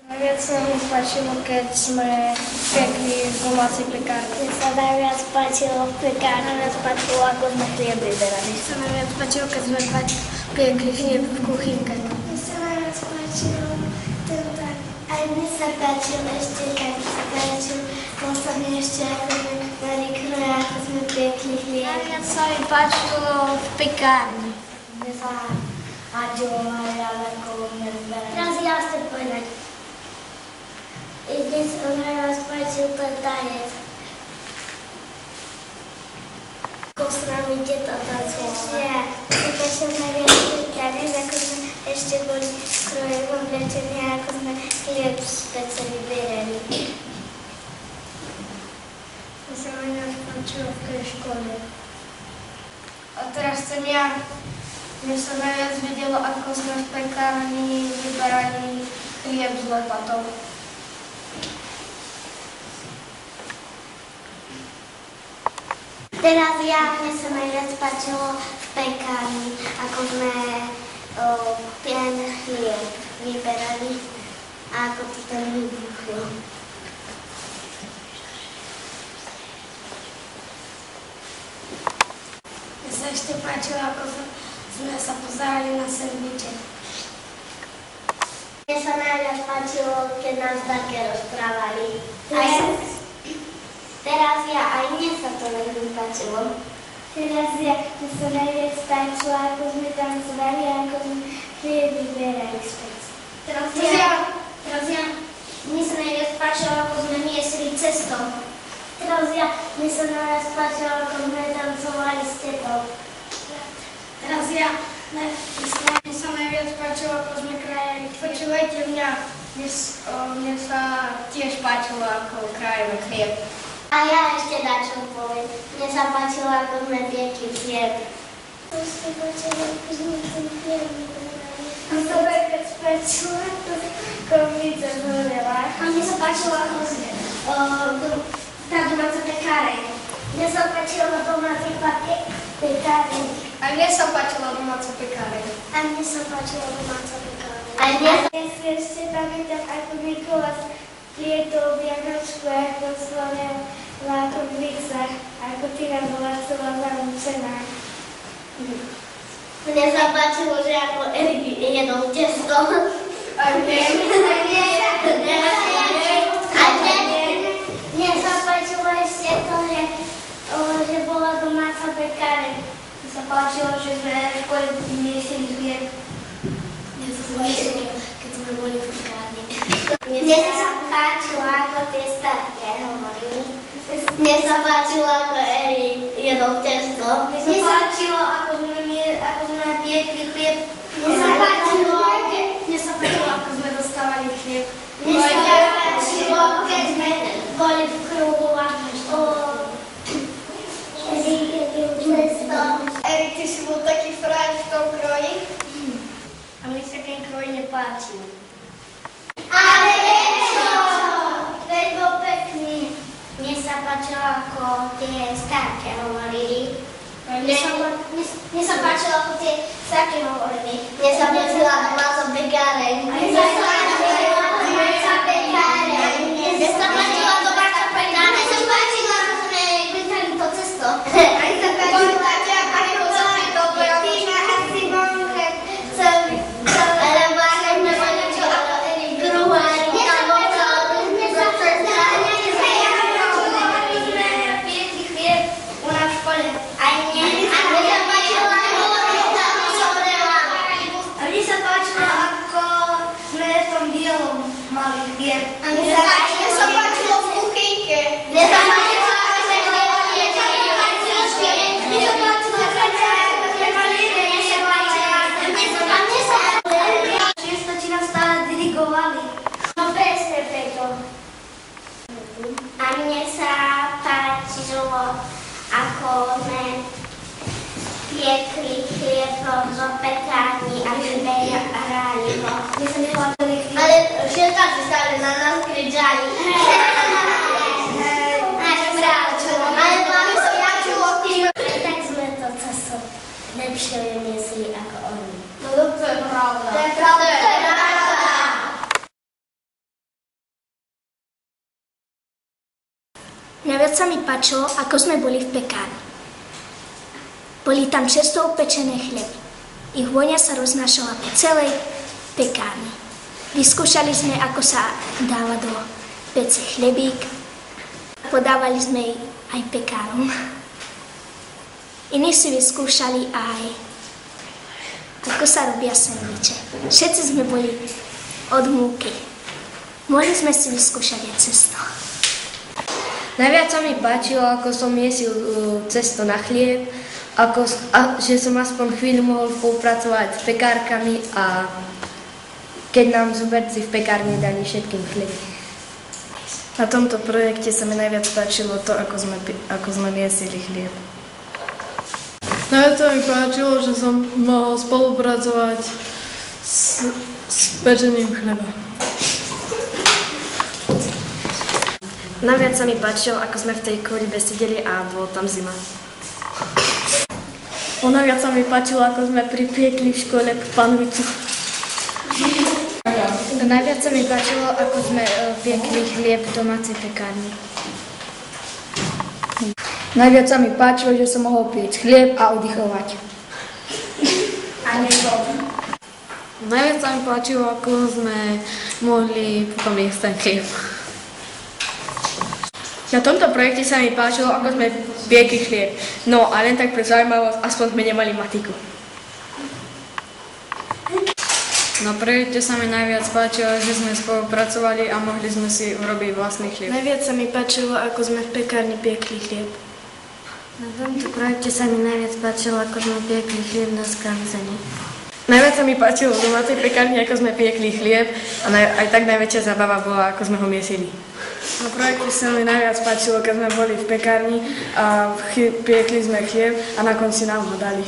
Najviac sa mi páčilo, keď sme pekli v domácej pekárni. Mne sa najviac páčilo v pekárni, najviac páčilo, ako sme chlieb vyberali. Mne sa najviac páčilo, keď sme pekli chlieb v kuchynke. Mne sa najviac páčilo ten tak. Aj mne sa páčil ešte, keď sa páčil posledne ešte, ako sme mali kroje, ako sme pekli chlieb. Najviac sa mi páčilo v pekárni. Mne sa páčilo najviac, ako sme zberali. Teraz ja chcem povedať. Mne sa najviac páčil ten tanec. Ako s nami teta tancovala. Mne páčil najviac ten tanec, ako sme ešte boli kroje oblečení a ako sme chlieb z pece vyberali. Mne sa najviac páčilo v tej škole. A teraz chcem ja. Mne sa najviac videlo, ako sme v pekárni vyberali chlieb s lopatou. Teraz mne sa najviac páčilo v pekárni, ako sme ten chlieb vyberali a ako to ten vybuchlo. Mne sa ešte páčilo, ako sme sa pozerali na sendviče. Mne sa najviac páčilo, keď nás také rozprávali. Teraz aj mne sa to veľmi páčilo. Teraz mne sa najviac páčilo, ako sme tancovali a ako sme chlieb vyberali z pece. Teraz mne sa najviac páčilo, ako sme niesli cesto. Teraz mne sa najviac páčilo, ako sme tancovali s tetou. Teraz mne sa najviac páčilo, ako sme krajali. Počúvajte mňa, mne sa tiež páčilo, ako krajíme chlieb. A ja ešte dačo poviem. Mne sa páčilo, ako sme piekli chlieb. Mne sa páčilo, ako sme ten chlieb vyberali. Mne sa najviac páčilo, ako komica zhorela. A mne sa páčilo, ako sme tá domáca pekáreň. Mne sa páčilo domáca pekáreň. A mne sa páčila domáca pekáreň. A mne sa páčila domáca pekáreň. A mne si ešte pamätám, ako Mikuláš prijedol v Vianočku, ako slavil Lákovica, ako ty nás bola celá zanúčená. Mne sa páčilo, že ako Erik jedol testo. A mne sa páčilo ešte to, že bola domáca pekáreň. Mne sa páčilo, že sme v škole niesli chlieb. Mne sa páčilo, keď sme boli v pekárni. Mne sa páčilo, ako tie staré hovorili. Mne sa páčilo, ako Erik jedol testo. Mne sa páčilo, ako sme piekli chlieb. Mne sa páčilo, ako sme dostávali chlieb. Mne sa páčilo, keď sme boli v kruhu a Erik jedol testo. Erik, ty si bol taký frajer v tom kroji? A mne sa ten kroj nepáčil. Ale prečo? Veď bol pekný. Mne sa páčilo, ako tie starké hovorili. Mne sa páčilo, ako tie starké hovorili. Mne sa páčila domáca pekáreň. Mne sa páčila domáca pekáreň. Mne sa páčila domáca pekáreň. Mne sa páčilo, ako sme vytali to cesto. Mne sa páčilo, ako Týna a Simonke celý. Alebo ako sme mali čo, ako Erik Gruhár. Mne sa páčilo, ako sme piekli chlieb u nás v škole. Aj mne. A mne sa páčilo, ako A mne sa páčilo, ako sme v tom bielom mali chlieb. A mne sa páčilo v kuchynke. Mne sa páčilo, ako sme mali Čistoči nám stále dirigovali. No presne preto. A mne sa páčilo, ako sme piekli chlieb zo pekárni a vyberali ho. Mne sa nepáčili chlieb. Ale všetci stále na nás kričali. Až práčo. Ale máme sa páčilo tým. Tak sme to cesto lepšie niesli ako oni. No to je pravda. To je pravda. Najviac sa mi páčilo, ako sme boli v pekárni. Boli tam čerstvo upečené chleby. Ich vôňa sa roznášala po celej pekárni. Vyskúšali sme, ako sa dáva do pece chlebík. Podávali sme aj pekárom. Iní si vyskúšali aj, ako sa robia sendviče. Všetci sme boli od múky. Mohli sme si vyskúšať aj cesto. Najviac sa mi páčilo, ako som miesil cesto na chlieb, že som aspoň chvíľu mohol spolupracovať s pekárkami a keď nám zuberci v pekárni dali všetkým chleby. Na tomto projekte sa mi najviac páčilo to, ako sme miesili chlieb. Najviac sa mi páčilo, že som mohol spolupracovať s pečením chleba. Najviac sa mi páčilo, ako sme v tej kolibe sedeli a bolo tam zima. Najviac sa mi páčilo, ako sme pripiekli v škole panvicu. Najviac sa mi páčilo, ako sme piekli chlieb v domácej pekárni. Najviac sa mi páčilo, že som mohol piecť chlieb a oddychovať. Najviac sa mi páčilo, ako sme mohli potom jesť ten chlieb. Na tomto projekte sa mi páčilo, ako sme piekli chlieb. No a len tak pre zaujímavosť, aspoň sme nemali matiku. Na projekte sa mi najviac páčilo, že sme spolupracovali a mohli sme si urobiť vlastný chlieb. Najviac sa mi páčilo, ako sme v pekárni piekli chlieb. Na tomto projekte sa mi najviac páčilo, ako sme piekli chlieb na skránzení. Najviac sa mi páčilo v domácej pekárni, ako sme piekli chlieb a aj tak najväčšia zábava bola, ako sme ho miesili. Na projekte sa mi najviac páčilo, keď sme boli v pekárni a piekli sme chlieb a na konci nám ho dali.